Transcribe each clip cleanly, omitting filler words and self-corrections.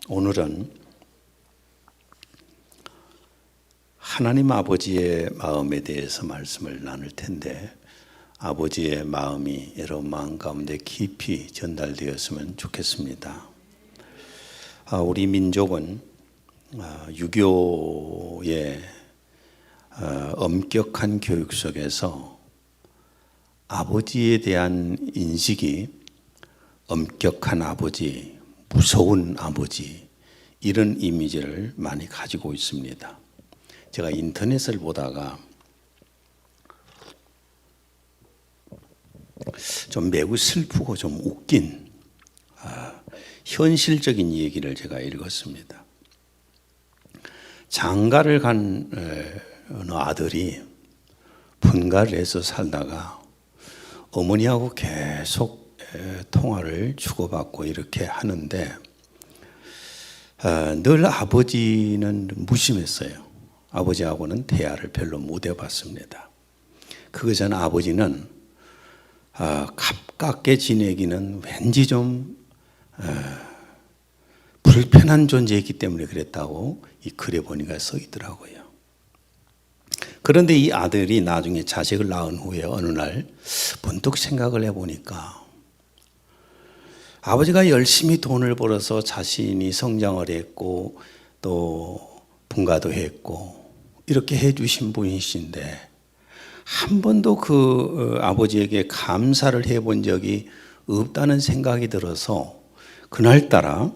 오늘은 하나님 아버지의 마음에 대해서 말씀을 나눌 텐데, 아버지의 마음이 여러분 마음 가운데 깊이 전달되었으면 좋겠습니다. 우리 민족은 유교의 엄격한 교육 속에서 아버지에 대한 인식이 엄격한 아버지, 무서운 아버지, 이런 이미지를 많이 가지고 있습니다. 제가 인터넷을 보다가 좀 매우 슬프고 좀 웃긴 현실적인 얘기를 제가 읽었습니다. 장가를 간 어느 아들이 분가를 해서 살다가 어머니하고 계속 통화를 주고받고 이렇게 하는데 늘 아버지는 무심했어요. 아버지하고는 대화를 별로 못 해봤습니다. 그거 전 아버지는 가깝게 지내기는 왠지 좀 불편한 존재이기 때문에 그랬다고 이 글에 보니까 써 있더라고요. 그런데 이 아들이 나중에 자식을 낳은 후에 어느 날 번뜩 생각을 해보니까 아버지가 열심히 돈을 벌어서 자신이 성장을 했고 또 분가도 했고 이렇게 해주신 분이신데 한 번도 그 아버지에게 감사를 해본 적이 없다는 생각이 들어서 그날따라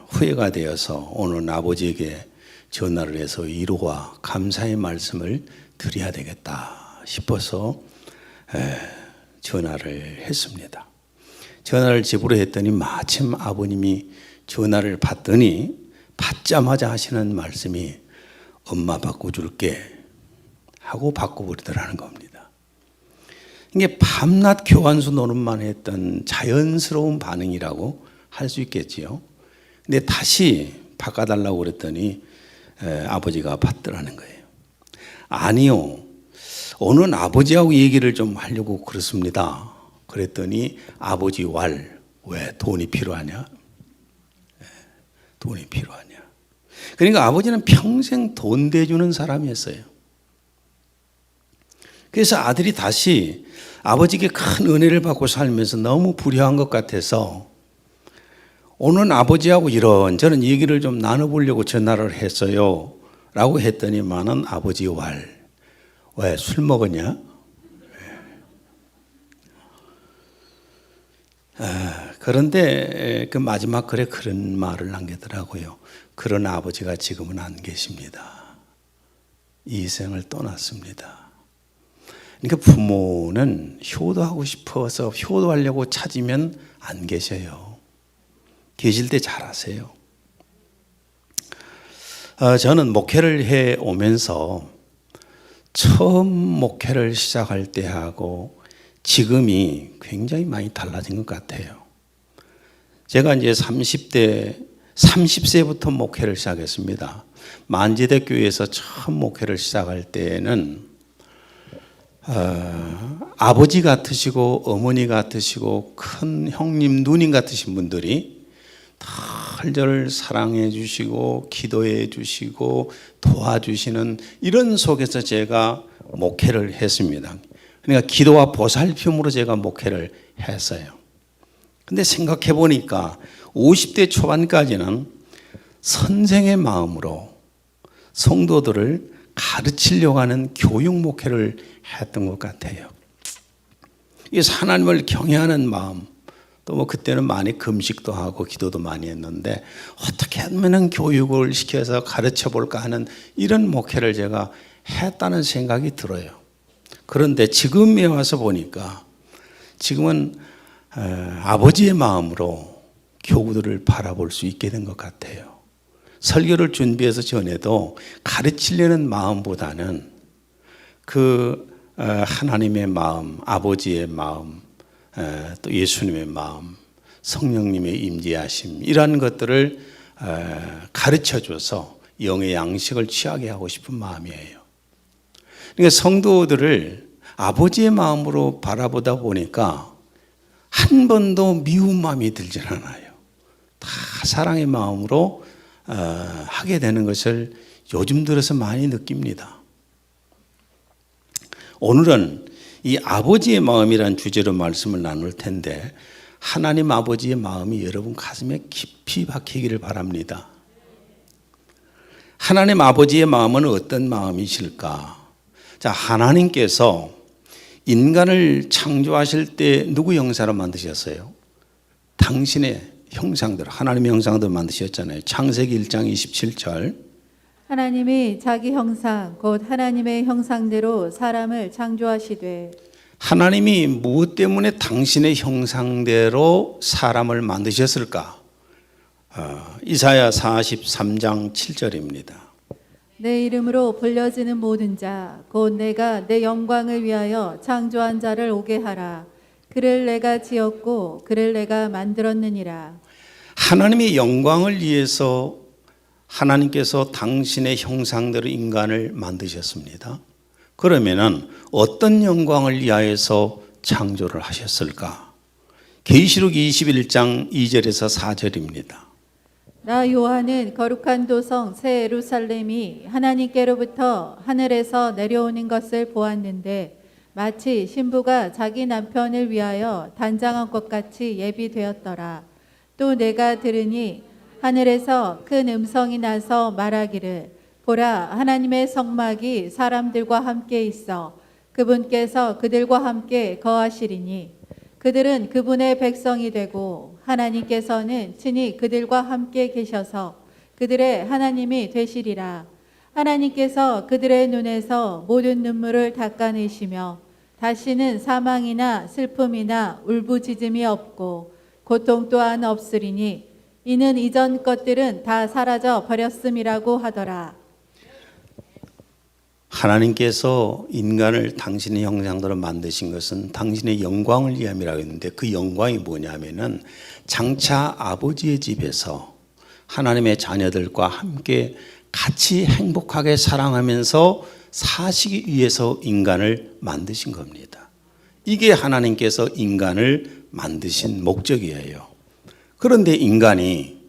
후회가 되어서 오늘 아버지에게 전화를 해서 위로와 감사의 말씀을 드려야 되겠다 싶어서 전화를 했습니다. 전화를 집으로 했더니 마침 아버님이 전화를 받더니 받자마자 하시는 말씀이 엄마 바꿔줄게 하고 바꿔버리더라는 겁니다. 이게 밤낮 교환수 노릇만 했던 자연스러운 반응이라고 할 수 있겠지요. 근데 다시 바꿔달라고 그랬더니 아버지가 받더라는 거예요. 아니요, 오늘 아버지하고 얘기를 좀 하려고 그렇습니다. 그랬더니 아버지 왜 돈이 필요하냐? 돈이 필요하냐? 그러니까 아버지는 평생 돈 대주는 사람이었어요. 그래서 아들이 다시 아버지께 큰 은혜를 받고 살면서 너무 불효한 것 같아서 오늘 아버지하고 이런저런 얘기를 좀 나눠보려고 전화를 했어요 라고 했더니만은 아버지 왜 술 먹었냐? 그런데 그 마지막 글에 그런 말을 남기더라고요. 그런 아버지가 지금은 안 계십니다. 이 생을 떠났습니다. 그러니까 부모는 효도하고 싶어서 효도하려고 찾으면 안 계셔요. 계실 때 잘하세요. 저는 목회를 해 오면서 처음 목회를 시작할 때하고 지금이 굉장히 많이 달라진 것 같아요. 제가 이제 30세부터 목회를 시작했습니다. 만지대교회에서 처음 목회를 시작할 때는 아버지 같으시고 어머니 같으시고 큰 형님 누님 같으신 분들이 늘 저를 사랑해 주시고 기도해 주시고 도와주시는 이런 속에서 제가 목회를 했습니다. 그러니까 기도와 보살핌으로 제가 목회를 했어요. 근데 생각해 보니까 50대 초반까지는 선생의 마음으로 성도들을 가르치려고 하는 교육 목회를 했던 것 같아요. 이 하나님을 경외하는 마음, 또 뭐 그때는 많이 금식도 하고 기도도 많이 했는데 어떻게 하면 교육을 시켜서 가르쳐 볼까 하는 이런 목회를 제가 했다는 생각이 들어요. 그런데 지금에 와서 보니까 지금은 아버지의 마음으로 교구들을 바라볼 수 있게 된 것 같아요. 설교를 준비해서 전에도 가르치려는 마음보다는 그 하나님의 마음, 아버지의 마음, 또 예수님의 마음, 성령님의 임재하심 이러한 것들을 가르쳐줘서 영의 양식을 취하게 하고 싶은 마음이에요. 그러니까 성도들을 아버지의 마음으로 바라보다 보니까 한 번도 미운 마음이 들질 않아요. 다 사랑의 마음으로 하게 되는 것을 요즘 들어서 많이 느낍니다. 오늘은 이 아버지의 마음이란 주제로 말씀을 나눌 텐데 하나님 아버지의 마음이 여러분 가슴에 깊이 박히기를 바랍니다. 하나님 아버지의 마음은 어떤 마음이실까? 자, 하나님께서 인간을 창조하실 때 누구 형상으로 만드셨어요? 당신의 형상대로, 하나님의 형상대로 만드셨잖아요. 창세기 1장 27절. 하나님이 자기 형상 곧 하나님의 형상대로 사람을 창조하시되. 하나님이 무엇 때문에 당신의 형상대로 사람을 만드셨을까? 이사야 43장 7절입니다. 내 이름으로 불려지는 모든 자 곧 내가 내 영광을 위하여 창조한 자를 오게 하라. 그를 내가 지었고 그를 내가 만들었느니라. 하나님의 영광을 위해서 하나님께서 당신의 형상대로 인간을 만드셨습니다. 그러면은 어떤 영광을 위하여서 창조를 하셨을까? 계시록 21장 2절에서 4절입니다. 나 요한은 거룩한 도성 새 예루살렘이 하나님께로부터 하늘에서 내려오는 것을 보았는데 마치 신부가 자기 남편을 위하여 단장한 것 같이 예비되었더라. 또 내가 들으니 하늘에서 큰 음성이 나서 말하기를 보라, 하나님의 성막이 사람들과 함께 있어 그분께서 그들과 함께 거하시리니 그들은 그분의 백성이 되고 하나님께서는 친히 그들과 함께 계셔서 그들의 하나님이 되시리라. 하나님께서 그들의 눈에서 모든 눈물을 닦아내시며 다시는 사망이나 슬픔이나 울부짖음이 없고 고통 또한 없으리니 이는 이전 것들은 다 사라져 버렸음이라고 하더라. 하나님께서 인간을 당신의 형상대로 만드신 것은 당신의 영광을 위함이라고 했는데 그 영광이 뭐냐면은 장차 아버지의 집에서 하나님의 자녀들과 함께 같이 행복하게 사랑하면서 사시기 위해서 인간을 만드신 겁니다. 이게 하나님께서 인간을 만드신 목적이에요. 그런데 인간이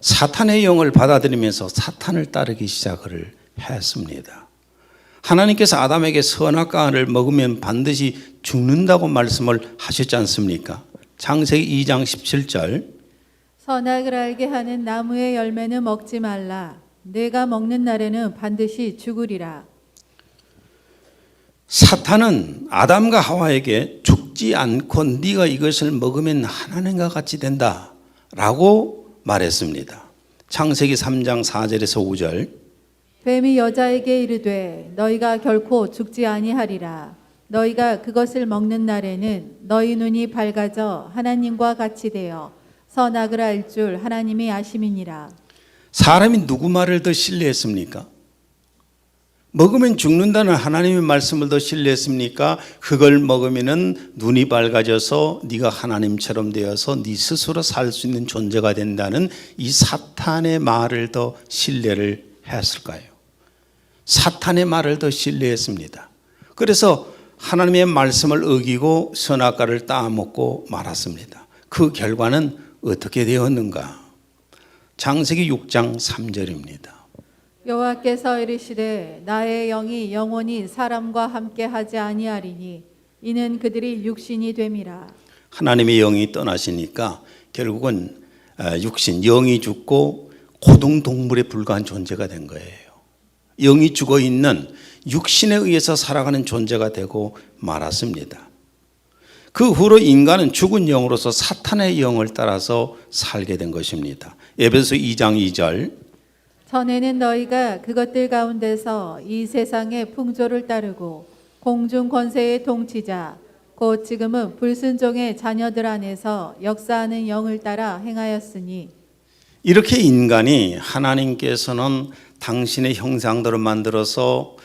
사탄의 영을 받아들이면서 사탄을 따르기 시작을 했습니다. 하나님께서 아담에게 선악과를 먹으면 반드시 죽는다고 말씀을 하셨지 않습니까? 창세기 2장 17절. 선악을 알게 하는 나무의 열매는 먹지 말라. 네가 먹는 날에는 반드시 죽으리라. 사탄은 아담과 하와에게 죽지 않고 네가 이것을 먹으면 하나님과 같이 된다라고 말했습니다. 창세기 3장 4절에서 5절. 뱀이 여자에게 이르되 너희가 결코 죽지 아니하리라. 너희가 그것을 먹는 날에는 너희 눈이 밝아져 하나님과 같이 되어 선악을 알 줄 하나님이 아심이니라. 사람이 누구 말을 더 신뢰했습니까? 먹으면 죽는다는 하나님의 말씀을 더 신뢰했습니까? 그걸 먹으면은 눈이 밝아져서 네가 하나님처럼 되어서 네 스스로 살 수 있는 존재가 된다는 이 사탄의 말을 더 신뢰를 했을까요? 사탄의 말을 더 신뢰했습니다. 그래서 하나님의 말씀을 어기고 선악과를 따먹고 말았습니다. 그 결과는 어떻게 되었는가? 창세기 6장 3절입니다. 여호와께서 이르시되 나의 영이 영원히 사람과 함께 하지 아니하리니 이는 그들이 육신이 됨이라. 하나님의 영이 떠나시니까 결국은 육신, 영이 죽고 고등동물에 불과한 존재가 된 거예요. 영이 죽어 있는 육신에 의해서 살아가는 존재가 되고 말았습니다. 그 후로 인간은 죽은 영으로서 사탄의 영을 따라서 살게 된 것입니다. 에베소 2장 2절. 전에는 너희가 그것들 가운데서 이 세상의 풍조를 따르고 공중 권세의 통치자 곧 지금은 불순종의 자녀들 안에서 역사하는 영을 따라 행하였으니. 이렇게 인간이 하나님께서는 당신의 형상대로 만들어서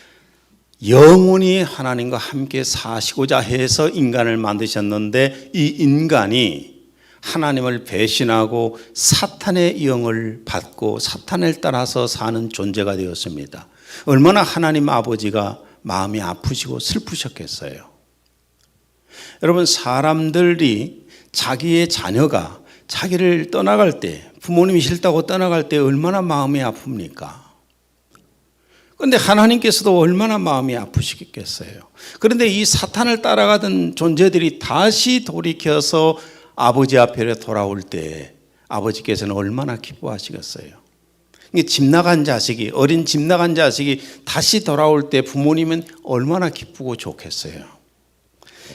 영원히 하나님과 함께 사시고자 해서 인간을 만드셨는데 이 인간이 하나님을 배신하고 사탄의 영을 받고 사탄을 따라서 사는 존재가 되었습니다. 얼마나 하나님 아버지가 마음이 아프시고 슬프셨겠어요. 여러분, 사람들이 자기의 자녀가 자기를 떠나갈 때 부모님이 싫다고 떠나갈 때 얼마나 마음이 아픕니까? 그런데 하나님께서도 얼마나 마음이 아프시겠어요. 그런데 이 사탄을 따라가던 존재들이 다시 돌이켜서 아버지 앞에 돌아올 때 아버지께서는 얼마나 기뻐하시겠어요. 집 나간 자식이, 어린 집 나간 자식이 다시 돌아올 때 부모님은 얼마나 기쁘고 좋겠어요.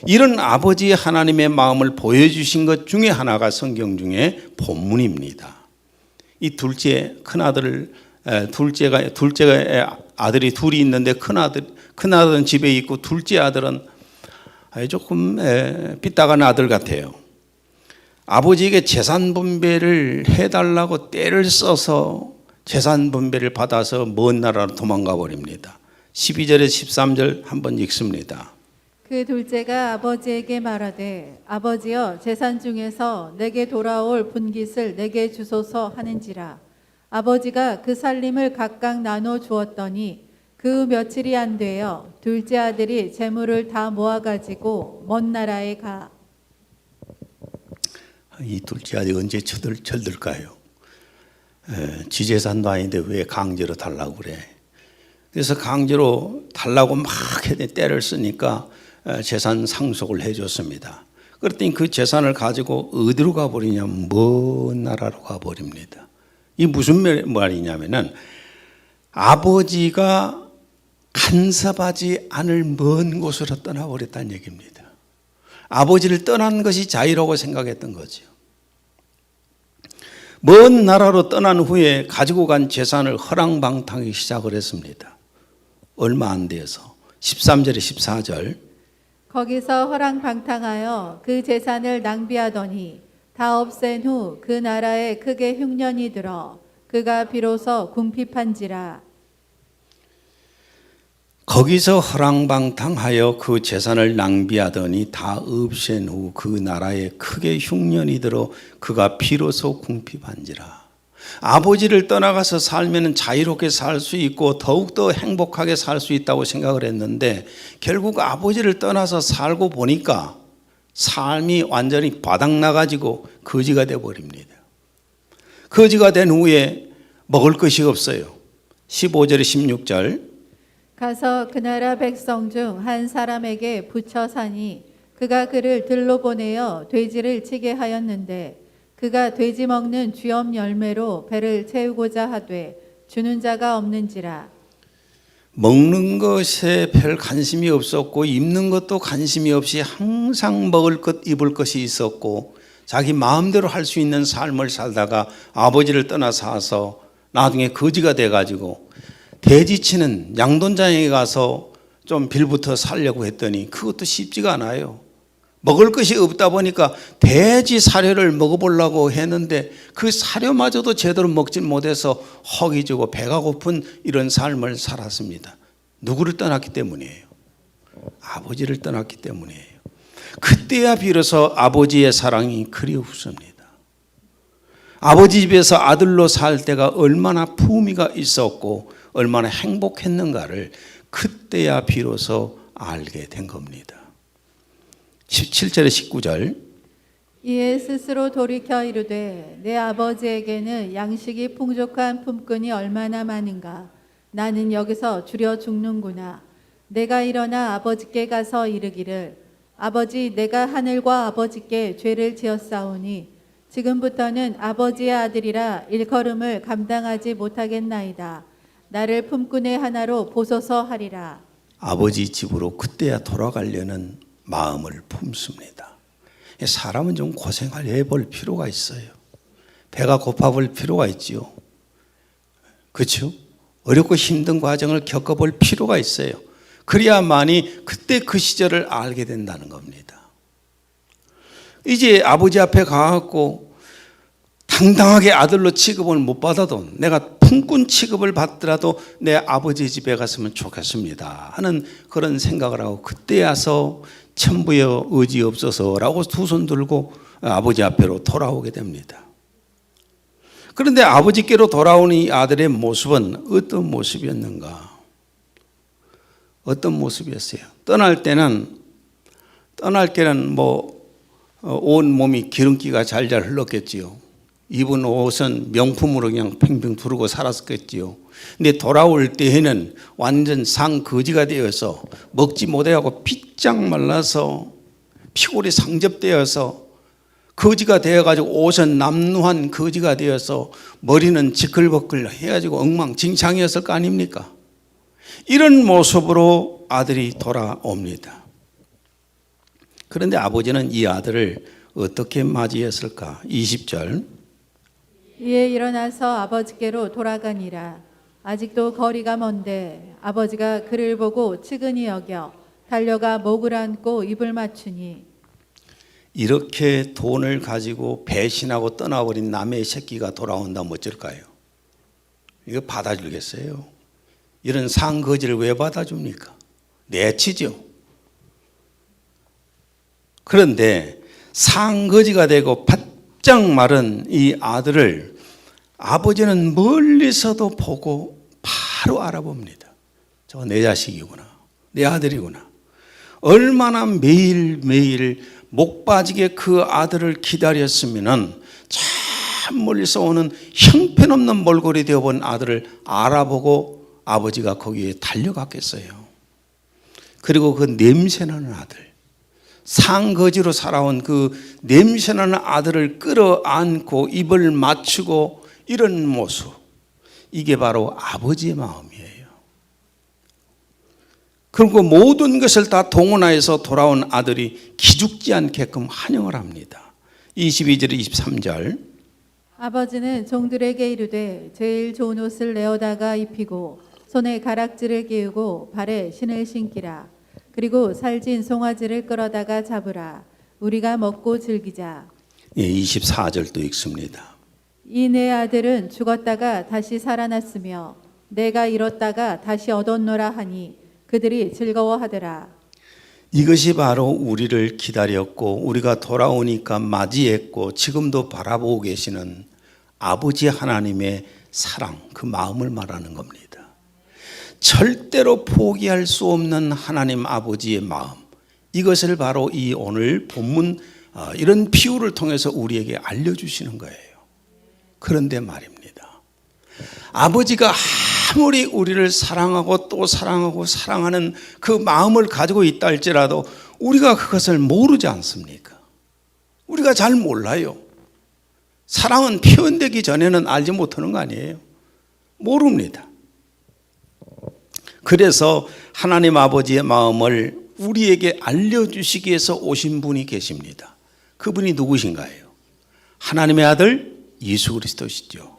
이런 아버지 하나님의 마음을 보여주신 것 중에 하나가 성경 중에 본문입니다. 이 둘째 큰아들을 둘째가 아들이 둘이 있는데 큰아들은 집에 있고 둘째 아들은 조금 삐딱한 아들 같아요. 아버지에게 재산 분배를 해달라고 떼를 써서 재산 분배를 받아서 먼 나라로 도망가 버립니다. 12절에 13절 한번 읽습니다. 그 둘째가 아버지에게 말하되 아버지여 재산 중에서 내게 돌아올 분깃을 내게 주소서 하는지라. 아버지가 그 살림을 각각 나눠 주었더니 그 며칠이 안 되어 둘째 아들이 재물을 다 모아가지고 먼 나라에 가. 이 둘째 아들이 언제 철들까요? 지재산도 아닌데 왜 강제로 달라고 그래? 그래서 강제로 달라고 막 때를 쓰니까 재산 상속을 해줬습니다. 그랬더니 그 재산을 가지고 어디로 가버리냐면 먼 나라로 가버립니다. 이 무슨 말이냐면은 아버지가 간섭하지 않을 먼 곳으로 떠나버렸다는 얘기입니다. 아버지를 떠난 것이 자유라고 생각했던 거죠. 먼 나라로 떠난 후에 가지고 간 재산을 허랑방탕하기 시작을 했습니다. 얼마 안 돼서 13절에 14절 거기서 허랑방탕하여 그 재산을 낭비하더니 다 없앤 후 그 나라에 크게 흉년이 들어 그가 비로소 궁핍한지라. 거기서 허랑방탕하여 그 재산을 낭비하더니 다 없앤 후 그 나라에 크게 흉년이 들어 그가 비로소 궁핍한지라. 아버지를 떠나가서 살면 자유롭게 살 수 있고 더욱더 행복하게 살 수 있다고 생각을 했는데 결국 아버지를 떠나서 살고 보니까 삶이 완전히 바닥나가지고 거지가 되어버립니다. 거지가 된 후에 먹을 것이 없어요. 15절에 16절 가서 그 나라 백성 중 한 사람에게 붙여 사니 그가 그를 들로 보내어 돼지를 치게 하였는데 그가 돼지 먹는 쥐엄 열매로 배를 채우고자 하되 주는 자가 없는지라. 먹는 것에 별 관심이 없었고 입는 것도 관심이 없이 항상 먹을 것 입을 것이 있었고 자기 마음대로 할 수 있는 삶을 살다가 아버지를 떠나 사서 나중에 거지가 돼가지고 돼지치는 양돈장에 가서 좀 빌부터 살려고 했더니 그것도 쉽지가 않아요. 먹을 것이 없다 보니까 돼지 사료를 먹어보려고 했는데 그 사료마저도 제대로 먹지 못해서 허기지고 배가 고픈 이런 삶을 살았습니다. 누구를 떠났기 때문이에요? 아버지를 떠났기 때문이에요. 그때야 비로소 아버지의 사랑이 그리웠습니다. 아버지 집에서 아들로 살 때가 얼마나 품위가 있었고 얼마나 행복했는가를 그때야 비로소 알게 된 겁니다. 17절에 19절 이에 스스로 돌이켜 이르되 내 아버지에게는 양식이 풍족한 품꾼이 얼마나 많은가. 나는 여기서 줄여 죽는구나. 내가 일어나 아버지께 가서 이르기를 아버지 내가 하늘과 아버지께 죄를 지었사오니 지금부터는 아버지의 아들이라 일컬음을 감당하지 못하겠나이다. 나를 품꾼의 하나로 보소서 하리라. 아버지 집으로 그때야 돌아가려는 마음을 품습니다. 사람은 좀 고생을 해볼 필요가 있어요. 배가 고파볼 필요가 있지요. 그렇죠? 어렵고 힘든 과정을 겪어볼 필요가 있어요. 그래야만이 그때 그 시절을 알게 된다는 겁니다. 이제 아버지 앞에 가갖고 당당하게 아들로 취급을 못 받아도 내가 품꾼 취급을 받더라도 내 아버지 집에 갔으면 좋겠습니다 하는 그런 생각을 하고 그때 와서 천부여 의지 없어서라고 두 손 들고 아버지 앞으로 돌아오게 됩니다. 그런데 아버지께로 돌아오는 이 아들의 모습은 어떤 모습이었는가? 어떤 모습이었어요? 떠날 때는 온 몸이 기름기가 잘잘 흘렀겠지요. 입은 옷은 명품으로 그냥 팽팽 두르고 살았겠지요. 근데 돌아올 때에는 완전 상거지가 되어서 먹지 못하고 피짱 말라서 피골이 상접되어서 거지가 되어가지고 옷은 남루한 거지가 되어서 머리는 지끌벅글 해가지고 엉망진창이었을 거 아닙니까? 이런 모습으로 아들이 돌아옵니다. 그런데 아버지는 이 아들을 어떻게 맞이했을까? 20절. 이에 일어나서 아버지께로 돌아가니라. 아직도 거리가 먼데 아버지가 그를 보고 측은히 여겨 달려가 목을 안고 입을 맞추니 이렇게 돈을 가지고 배신하고 떠나버린 남의 새끼가 돌아온다면 어쩔까요? 이거 받아주겠어요? 이런 상거지를 왜 받아줍니까? 내치죠. 그런데 상거지가 되고 바짝 마른 이 아들을 아버지는 멀리서도 보고 바로 알아봅니다. 저거 내 자식이구나. 내 아들이구나. 얼마나 매일매일 목 빠지게 그 아들을 기다렸으면 참 멀리서 오는 형편없는 몰골이 되어본 아들을 알아보고 아버지가 거기에 달려갔겠어요. 그리고 그 냄새나는 아들, 상거지로 살아온 그 냄새나는 아들을 끌어안고 입을 맞추고 이런 모습, 이게 바로 아버지의 마음이에요. 그리고 모든 것을 다 동원하여서 돌아온 아들이 기죽지 않게끔 환영을 합니다. 22절 23절. 아버지는 종들에게 이르되 제일 좋은 옷을 내어다가 입히고 손에 가락지를 끼우고 발에 신을 신기라. 그리고 살진 송아지를 끌어다가 잡으라. 우리가 먹고 즐기자. 예, 24절도 읽습니다. 이 내 아들은 죽었다가 다시 살아났으며 내가 잃었다가 다시 얻었노라 하니 그들이 즐거워하더라. 이것이 바로 우리를 기다렸고 우리가 돌아오니까 맞이했고 지금도 바라보고 계시는 아버지 하나님의 사랑, 그 마음을 말하는 겁니다. 절대로 포기할 수 없는 하나님 아버지의 마음, 이것을 바로 이 오늘 본문 이런 비유를 통해서 우리에게 알려주시는 거예요. 그런데 말입니다. 아버지가 아무리 우리를 사랑하고 또 사랑하고 사랑하는 그 마음을 가지고 있다 할지라도 우리가 그것을 모르지 않습니까? 우리가 잘 몰라요. 사랑은 표현되기 전에는 알지 못하는 거 아니에요? 모릅니다. 그래서 하나님 아버지의 마음을 우리에게 알려주시기 위해서 오신 분이 계십니다. 그분이 누구신가요? 하나님의 아들 예수 그리스도시죠.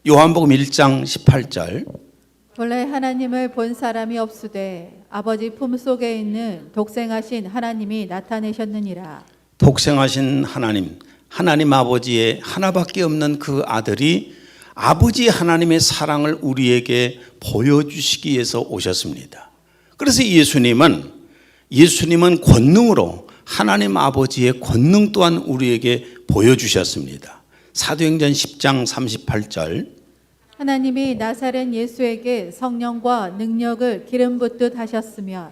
요한복음 1장 18절. 본래 하나님을 본 사람이 없으되 아버지 품속에 있는 독생하신 하나님이 나타내셨느니라. 독생하신 하나님, 하나님 아버지의 하나밖에 없는 그 아들이 아버지 하나님의 사랑을 우리에게 보여주시기 위해서 오셨습니다. 그래서 예수님은 권능으로 하나님 아버지의 권능 또한 우리에게 보여주셨습니다. 사도행전 10장 38절. 하나님이 나사렛 예수에게 성령과 능력을 기름 붓듯 하셨으며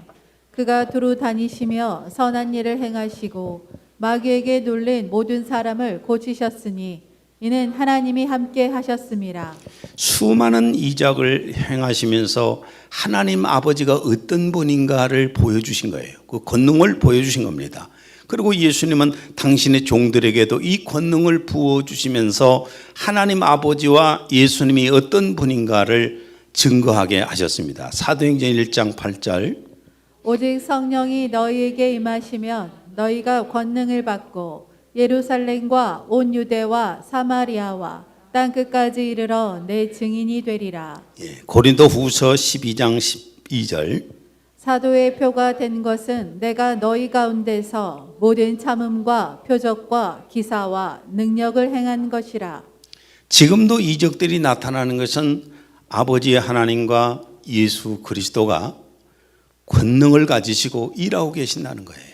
그가 두루 다니시며 선한 일을 행하시고 마귀에게 눌린 모든 사람을 고치셨으니 이는 하나님이 함께 하셨음이라. 수많은 이적을 행하시면서 하나님 아버지가 어떤 분인가를 보여주신 거예요. 그 권능을 보여주신 겁니다. 그리고 예수님은 당신의 종들에게도 이 권능을 부어주시면서 하나님 아버지와 예수님이 어떤 분인가를 증거하게 하셨습니다. 사도행전 1장 8절. 오직 성령이 너희에게 임하시면 너희가 권능을 받고 예루살렘과 온 유대와 사마리아와 땅 끝까지 이르러 내 증인이 되리라. 고린도 후서 12장 12절. 사도의 표가 된 것은 내가 너희 가운데서 모든 참음과 표적과 기사와 능력을 행한 것이라. 지금도 이적들이 나타나는 것은 아버지의 하나님과 예수 그리스도가 권능을 가지시고 일하고 계신다는 거예요.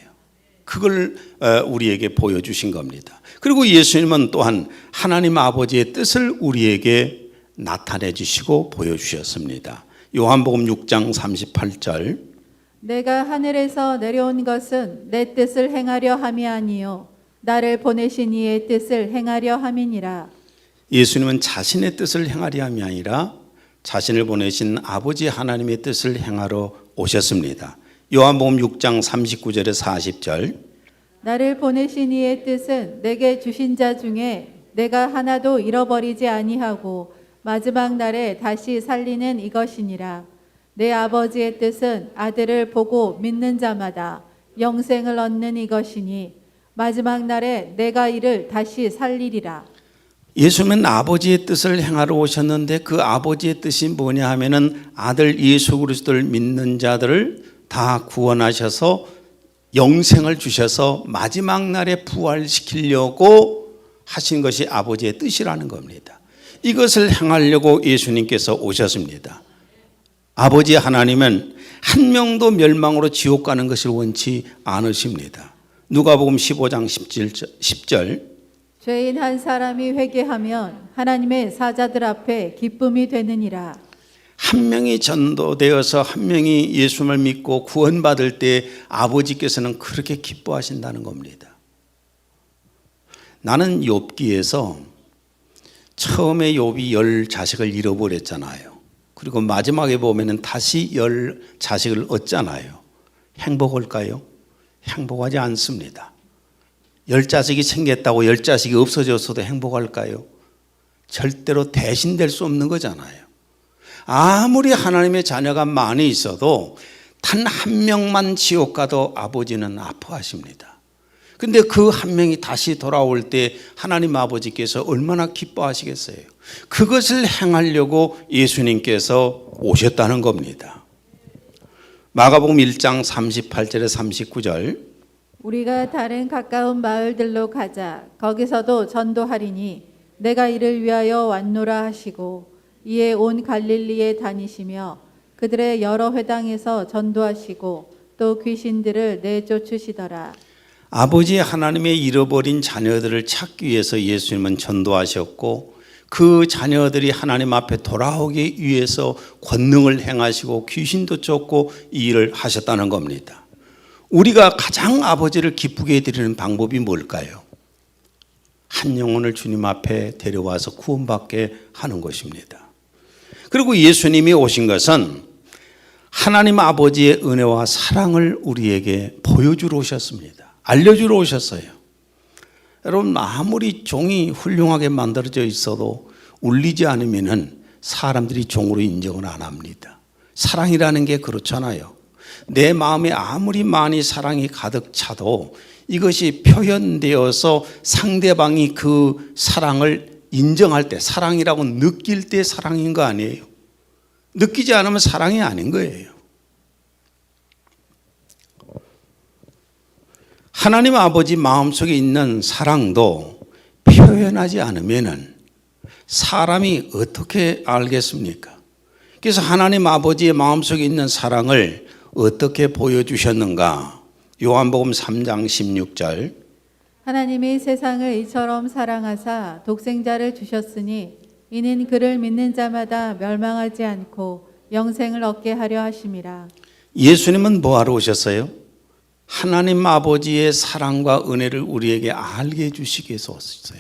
그걸 우리에게 보여주신 겁니다. 그리고 예수님은 또한 하나님 아버지의 뜻을 우리에게 나타내 주시고 보여주셨습니다. 요한복음 6장 38절. 내가 하늘에서 내려온 것은 내 뜻을 행하려 함이 아니요 나를 보내신 이의 뜻을 행하려 함이니라. 예수님은 자신의 뜻을 행하려 함이 아니라 자신을 보내신 아버지 하나님의 뜻을 행하러 오셨습니다. 요한복음 6장 39절에 40절. 나를 보내신 이의 뜻은 내게 주신 자 중에 내가 하나도 잃어버리지 아니하고 마지막 날에 다시 살리는 이것이니라. 내 아버지의 뜻은 아들을 보고 믿는 자마다 영생을 얻는 이것이니 마지막 날에 내가 이를 다시 살리리라. 예수님은 아버지의 뜻을 행하러 오셨는데 그 아버지의 뜻이 뭐냐 하면은 아들 예수 그리스도를 믿는 자들을 다 구원하셔서 영생을 주셔서 마지막 날에 부활시키려고 하신 것이 아버지의 뜻이라는 겁니다. 이것을 행하려고 예수님께서 오셨습니다. 아버지 하나님은 한 명도 멸망으로 지옥 가는 것을 원치 않으십니다. 누가복음 15장 10절. 죄인 한 사람이 회개하면 하나님의 사자들 앞에 기쁨이 되느니라. 한 명이 전도되어서 한 명이 예수를 믿고 구원받을 때 아버지께서는 그렇게 기뻐하신다는 겁니다. 나는 욥기에서 처음에 욥이 10 자식을 잃어버렸잖아요. 그리고 마지막에 보면은 다시 10 자식을 얻잖아요. 행복할까요? 행복하지 않습니다. 10 자식이 생겼다고 10 자식이 없어졌어도 행복할까요? 절대로 대신될 수 없는 거잖아요. 아무리 하나님의 자녀가 많이 있어도 단 한 명만 지옥 가도 아버지는 아파하십니다. 근데 그 한 명이 다시 돌아올 때 하나님 아버지께서 얼마나 기뻐하시겠어요? 그것을 행하려고 예수님께서 오셨다는 겁니다. 마가복음 1장 38절에 39절. 우리가 다른 가까운 마을들로 가자. 거기서도 전도하리니 내가 이를 위하여 왔노라 하시고 이에 온 갈릴리에 다니시며 그들의 여러 회당에서 전도하시고 또 귀신들을 내쫓으시더라. 아버지 하나님의 잃어버린 자녀들을 찾기 위해서 예수님은 전도하셨고 그 자녀들이 하나님 앞에 돌아오기 위해서 권능을 행하시고 귀신도 쫓고 이 일을 하셨다는 겁니다. 우리가 가장 아버지를 기쁘게 해드리는 방법이 뭘까요? 한 영혼을 주님 앞에 데려와서 구원받게 하는 것입니다. 그리고 예수님이 오신 것은 하나님 아버지의 은혜와 사랑을 우리에게 보여주러 오셨습니다. 알려주러 오셨어요. 여러분, 아무리 종이 훌륭하게 만들어져 있어도 울리지 않으면 사람들이 종으로 인정을 안 합니다. 사랑이라는 게 그렇잖아요. 내 마음에 아무리 많이 사랑이 가득 차도 이것이 표현되어서 상대방이 그 사랑을 인정할 때, 사랑이라고 느낄 때 사랑인 거 아니에요. 느끼지 않으면 사랑이 아닌 거예요. 하나님 아버지 마음속에 있는 사랑도 표현하지 않으면 사람이 어떻게 알겠습니까? 그래서 하나님 아버지의 마음속에 있는 사랑을 어떻게 보여주셨는가? 요한복음 3장 16절. 하나님이 세상을 이처럼 사랑하사 독생자를 주셨으니 이는 그를 믿는 자마다 멸망하지 않고 영생을 얻게 하려 하심이라. 예수님은 뭐하러 오셨어요? 하나님 아버지의 사랑과 은혜를 우리에게 알게 해주시기 위해서 오셨어요.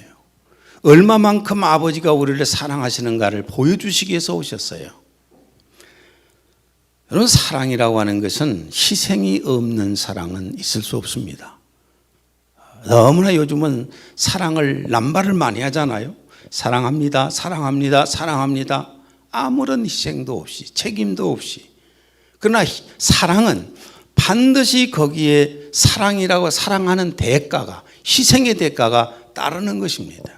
얼마만큼 아버지가 우리를 사랑하시는가를 보여주시기 위해서 오셨어요. 여러분, 사랑이라고 하는 것은 희생이 없는 사랑은 있을 수 없습니다. 너무나 요즘은 사랑을 남발을 많이 하잖아요. 사랑합니다, 사랑합니다, 사랑합니다. 아무런 희생도 없이, 책임도 없이. 그러나 사랑은 반드시 거기에 사랑이라고 사랑하는 대가가, 희생의 대가가 따르는 것입니다.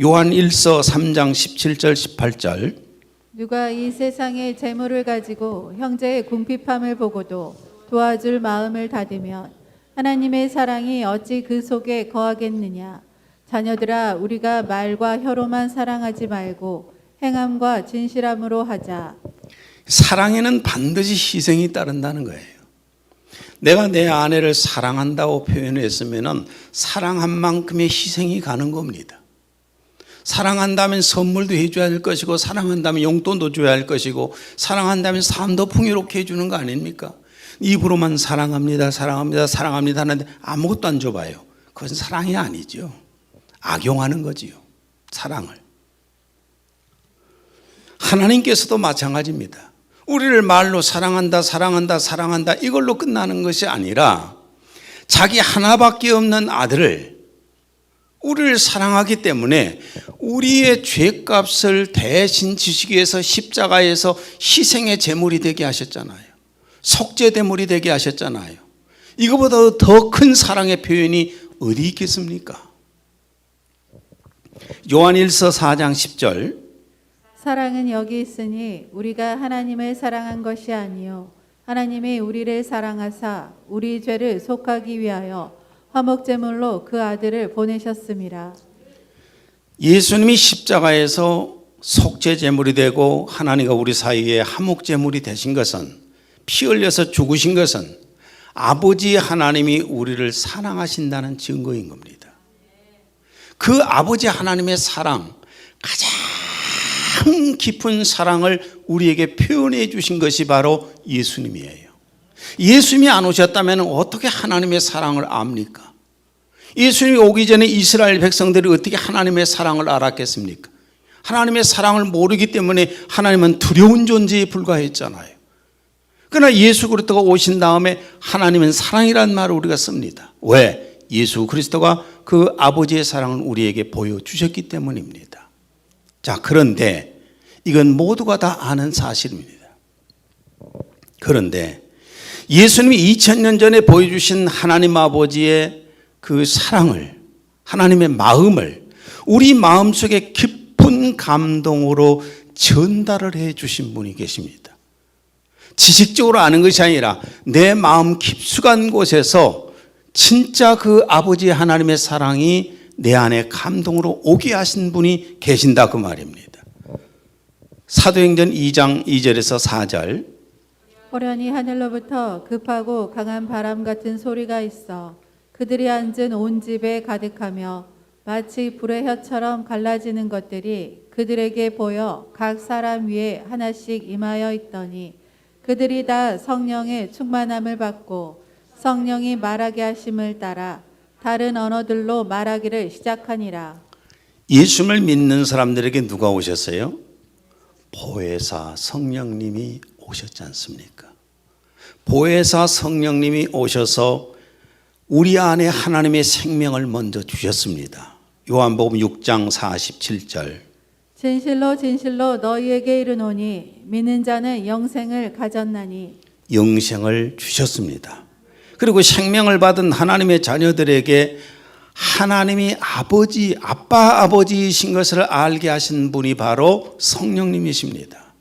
요한 1서 3장 17절 18절. 누가 이 세상의 재물을 가지고 형제의 궁핍함을 보고도 도와줄 마음을 닫으면 하나님의 사랑이 어찌 그 속에 거하겠느냐. 자녀들아, 우리가 말과 혀로만 사랑하지 말고 행함과 진실함으로 하자. 사랑에는 반드시 희생이 따른다는 거예요. 내가 내 아내를 사랑한다고 표현했으면 사랑한 만큼의 희생이 가는 겁니다. 사랑한다면 선물도 해줘야 할 것이고, 사랑한다면 용돈도 줘야 할 것이고, 사랑한다면 삶도 풍요롭게 해주는 거 아닙니까? 입으로만 사랑합니다, 사랑합니다, 사랑합니다 하는데 아무것도 안 줘봐요. 그건 사랑이 아니죠. 악용하는 거지요. 사랑을. 하나님께서도 마찬가지입니다. 우리를 말로 사랑한다, 사랑한다, 사랑한다 이걸로 끝나는 것이 아니라 자기 하나밖에 없는 아들을 우리를 사랑하기 때문에 우리의 죄값을 대신 지시기 위해서 십자가에서 희생의 제물이 되게 하셨잖아요. 속죄 제물이 되게 하셨잖아요. 이거보다 더 큰 사랑의 표현이 어디 있겠습니까? 요한일서 4장 10절 사랑은 여기 있으니 우리가 하나님을 사랑한 것이 아니요 하나님이 우리를 사랑하사 우리 죄를 속하기 위하여 화목제물로 그 아들을 보내셨음이라. 예수님이 십자가에서 속죄 제물이 되고 하나님과 우리 사이에 화목 제물이 되신 것은, 피 흘려서 죽으신 것은 아버지 하나님이 우리를 사랑하신다는 증거인 겁니다. 그 아버지 하나님의 사랑, 가장 깊은 사랑을 우리에게 표현해 주신 것이 바로 예수님이에요. 예수님이 안 오셨다면 어떻게 하나님의 사랑을 압니까? 예수님이 오기 전에 이스라엘 백성들이 어떻게 하나님의 사랑을 알았겠습니까? 하나님의 사랑을 모르기 때문에 하나님은 두려운 존재에 불과했잖아요. 그러나 예수 그리스도가 오신 다음에 하나님은 사랑이라는 말을 우리가 씁니다. 왜? 예수 그리스도가 그 아버지의 사랑을 우리에게 보여주셨기 때문입니다. 자, 그런데 이건 모두가 다 아는 사실입니다. 그런데 예수님이 2000년 전에 보여주신 하나님 아버지의 그 사랑을, 하나님의 마음을 우리 마음속에 깊은 감동으로 전달을 해 주신 분이 계십니다. 지식적으로 아는 것이 아니라 내 마음 깊숙한 곳에서 진짜 그 아버지 하나님의 사랑이 내 안에 감동으로 오게 하신 분이 계신다 그 말입니다. 사도행전 2장 2절에서 4절 호련히 하늘로부터 급하고 강한 바람 같은 소리가 있어 그들이 앉은 온 집에 가득하며 마치 불의 혀처럼 갈라지는 것들이 그들에게 보여 각 사람 위에 하나씩 임하여 있더니 그들이 다 성령의 충만함을 받고 성령이 말하게 하심을 따라 다른 언어들로 말하기를 시작하니라. 예수를 믿는 사람들에게 누가 오셨어요? 보혜사 성령님이 오셨지 않습니까? 보혜사 성령님이 오셔서 우리 안에 하나님의 생명을 먼저 주셨습니다. 요한복음 6장 47절 진실로 진실로 너희에게 이르노니 믿는 자는 영생을 가졌나니. 영생을 주셨습니다. 그리고 생명을 받은 하나님의 자녀들에게 하나님이 아버지, 아빠 아버지이신 것을 알게 하신 분이 바로 성령님이십니다.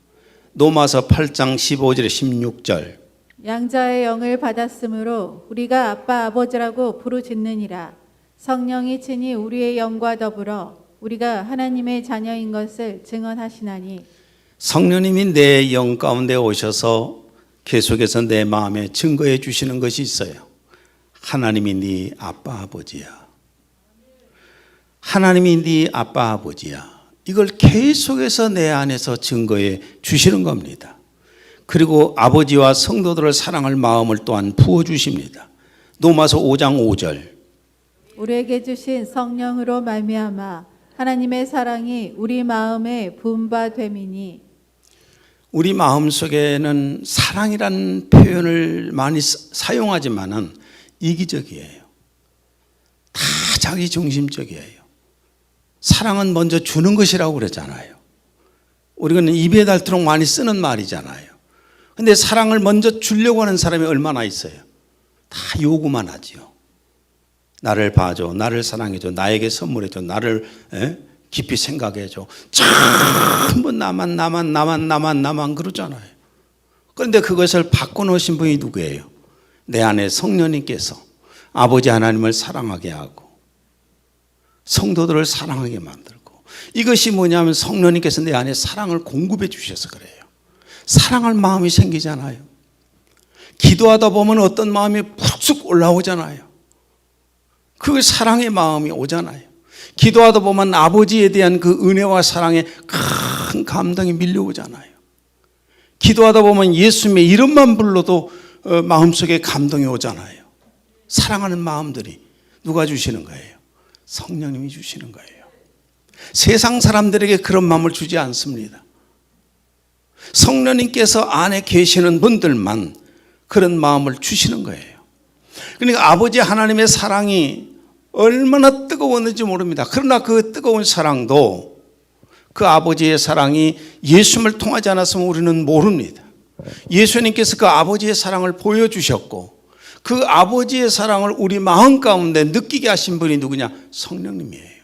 로마서 8장 15절에 16절 양자의 영을 받았으므로 우리가 아빠 아버지라고 부르짖느니라. 성령이 친히 우리의 영과 더불어 우리가 하나님의 자녀인 것을 증언하시나니. 성령님이 내 영 가운데 오셔서 계속해서 내 마음에 증거해 주시는 것이 있어요. 하나님이 네 아빠 아버지야. 하나님이 네 아빠 아버지야. 이걸 계속해서 내 안에서 증거해 주시는 겁니다. 그리고 아버지와 성도들을 사랑할 마음을 또한 부어주십니다. 로마서 5장 5절 우리에게 주신 성령으로 말미암아 하나님의 사랑이 우리 마음에 부은 바 됨이니. 우리 마음속에는 사랑이라는 표현을 많이 사용하지만은 이기적이에요. 다 자기 중심적이에요. 사랑은 먼저 주는 것이라고 그러잖아요. 우리는 입에 닳도록 많이 쓰는 말이잖아요. 근데 사랑을 먼저 주려고 하는 사람이 얼마나 있어요? 다 요구만 하지요. 나를 봐줘, 나를 사랑해줘, 나에게 선물해줘, 나를 깊이 생각해줘. 전부 나만 그러잖아요. 그런데 그것을 바꿔놓으신 분이 누구예요? 내 안에 성령님께서 아버지 하나님을 사랑하게 하고 성도들을 사랑하게 만들고, 이것이 뭐냐면 성령님께서 내 안에 사랑을 공급해 주셔서 그래요. 사랑할 마음이 생기잖아요. 기도하다 보면 어떤 마음이 푹쑥 올라오잖아요. 그 사랑의 마음이 오잖아요. 기도하다 보면 아버지에 대한 그 은혜와 사랑의 큰 감동이 밀려오잖아요. 기도하다 보면 예수님의 이름만 불러도 마음속에 감동이 오잖아요. 사랑하는 마음들이 누가 주시는 거예요? 성령님이 주시는 거예요. 세상 사람들에게 그런 마음을 주지 않습니다. 성령님께서 안에 계시는 분들만 그런 마음을 주시는 거예요. 그러니까 아버지 하나님의 사랑이 얼마나 뜨거웠는지 모릅니다. 그러나 그 뜨거운 사랑도 그 아버지의 사랑이 예수님을 통하지 않았으면 우리는 모릅니다. 예수님께서 그 아버지의 사랑을 보여주셨고 그 아버지의 사랑을 우리 마음 가운데 느끼게 하신 분이 누구냐? 성령님이에요.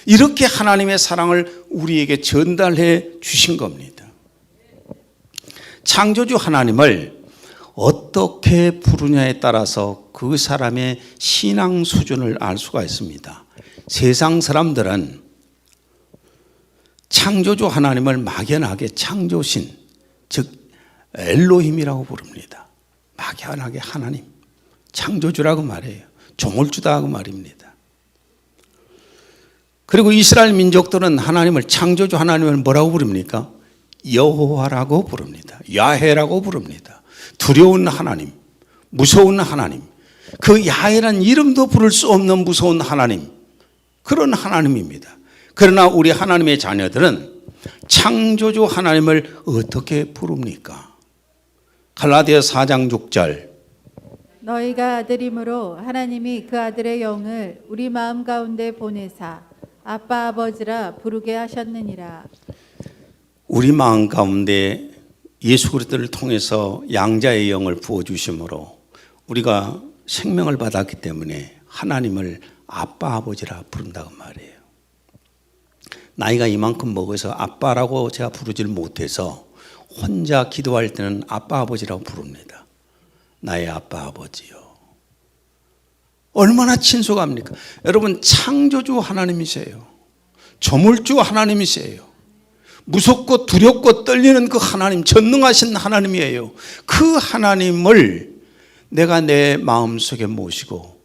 이렇게 하나님의 사랑을 우리에게 전달해 주신 겁니다. 창조주 하나님을 어떻게 부르냐에 따라서 그 사람의 신앙 수준을 알 수가 있습니다. 세상 사람들은 창조주 하나님을 막연하게 창조신, 즉 엘로힘이라고 부릅니다. 막연하게 하나님, 창조주라고 말해요. 조물주다 그 말입니다. 그리고 이스라엘 민족들은 하나님을, 창조주 하나님을 뭐라고 부릅니까? 여호와라고 부릅니다. 야훼라고 부릅니다. 두려운 하나님, 무서운 하나님, 그 야훼라는 이름도 부를 수 없는 무서운 하나님, 그런 하나님입니다. 그러나 우리 하나님의 자녀들은 창조주 하나님을 어떻게 부릅니까? 갈라디아 4장 6절, 너희가 아들이므로 하나님이 그 아들의 영을 우리 마음 가운데 보내사 아빠 아버지라 부르게 하셨느니라. 우리 마음 가운데 예수 그리스도를 통해서 양자의 영을 부어주심으로 우리가 생명을 받았기 때문에 하나님을 아빠 아버지라 부른다고 말이에요. 나이가 이만큼 먹어서 아빠라고 제가 부르질 못해서 혼자 기도할 때는 아빠 아버지라고 부릅니다. 나의 아빠 아버지요. 얼마나 친숙합니까? 여러분, 창조주 하나님이세요. 조물주 하나님이세요. 무섭고 두렵고 떨리는 그 하나님, 전능하신 하나님이에요. 그 하나님을 내가 내 마음속에 모시고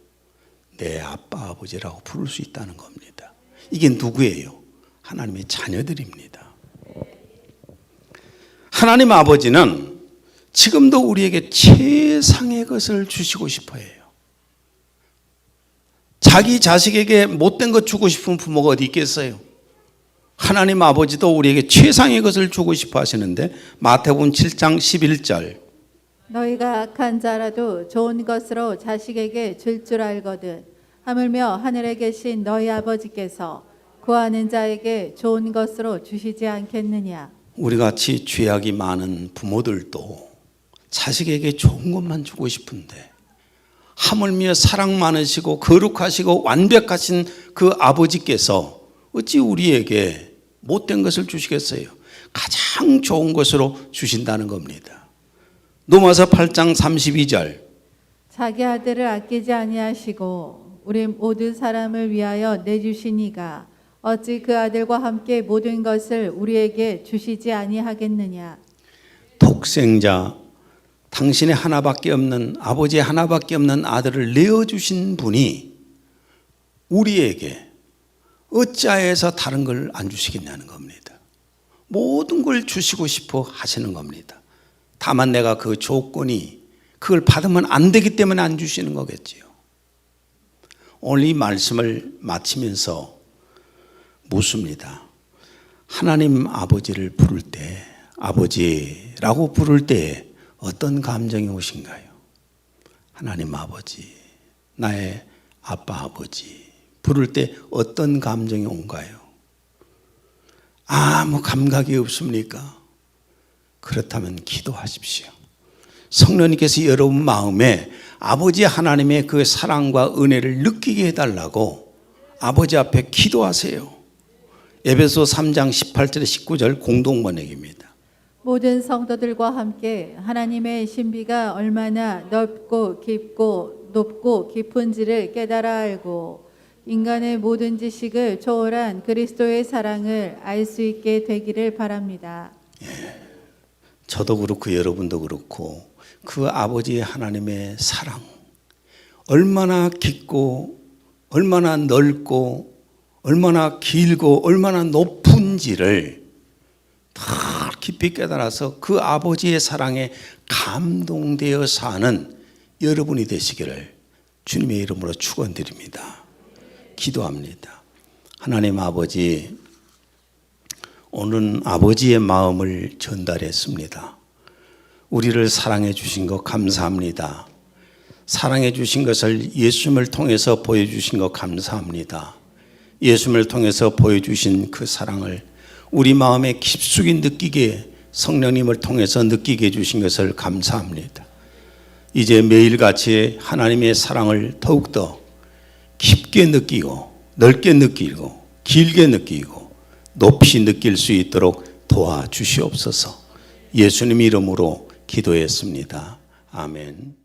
내 아빠 아버지라고 부를 수 있다는 겁니다. 이게 누구예요? 하나님의 자녀들입니다. 하나님 아버지는 지금도 우리에게 최상의 것을 주시고 싶어 해요. 자기 자식에게 못된 것 주고 싶은 부모가 어디 있겠어요? 하나님 아버지도 우리에게 최상의 것을 주고 싶어 하시는데 마태복음 7장 11절, 너희가 악한 자라도 좋은 것으로 자식에게 줄 줄 알거든 하물며 하늘에 계신 너희 아버지께서 구하는 자에게 좋은 것으로 주시지 않겠느냐. 우리 같이 죄악이 많은 부모들도 자식에게 좋은 것만 주고 싶은데 하물며 사랑 많으시고 거룩하시고 완벽하신 그 아버지께서 어찌 우리에게 못된 것을 주시겠어요? 가장 좋은 것으로 주신다는 겁니다. 로마서 8장 32절, 자기 아들을 아끼지 아니하시고 우리 모든 사람을 위하여 내주시니가 어찌 그 아들과 함께 모든 것을 우리에게 주시지 아니하겠느냐. 독생자, 당신의 하나밖에 없는, 아버지의 하나밖에 없는 아들을 내어주신 분이 우리에게 어찌하여서 다른 걸 안 주시겠냐는 겁니다. 모든 걸 주시고 싶어 하시는 겁니다. 다만 내가 그 조건이 그걸 받으면 안 되기 때문에 안 주시는 거겠지요. 오늘 이 말씀을 마치면서 묻습니다. 하나님 아버지를 부를 때, 아버지라고 부를 때 어떤 감정이 오신가요? 하나님 아버지, 나의 아빠 아버지 부를 때 어떤 감정이 온가요? 아무 감각이 없습니까? 그렇다면 기도하십시오. 성령님께서 여러분 마음에 아버지 하나님의 그 사랑과 은혜를 느끼게 해달라고 아버지 앞에 기도하세요. 에베소 3장 18절에 19절 공동번역입니다. 모든 성도들과 함께 하나님의 신비가 얼마나 넓고 깊고 높고 깊은지를 깨달아 알고 인간의 모든 지식을 초월한 그리스도의 사랑을 알 수 있게 되기를 바랍니다. 저도 그렇고 여러분도 그렇고 그 아버지 하나님의 사랑 얼마나 깊고 얼마나 넓고 얼마나 길고 얼마나 높은지를 다 깊이 깨달아서 그 아버지의 사랑에 감동되어 사는 여러분이 되시기를 주님의 이름으로 축원드립니다. 기도합니다. 하나님 아버지, 오늘은 아버지의 마음을 전달했습니다. 우리를 사랑해 주신 것 감사합니다. 사랑해 주신 것을 예수님을 통해서 보여주신 것 감사합니다. 예수님을 통해서 보여주신 그 사랑을 우리 마음에 깊숙이 느끼게 성령님을 통해서 느끼게 해주신 것을 감사합니다. 이제 매일같이 하나님의 사랑을 더욱더 깊게 느끼고 넓게 느끼고 길게 느끼고 높이 느낄 수 있도록 도와주시옵소서. 예수님 이름으로 기도했습니다. 아멘.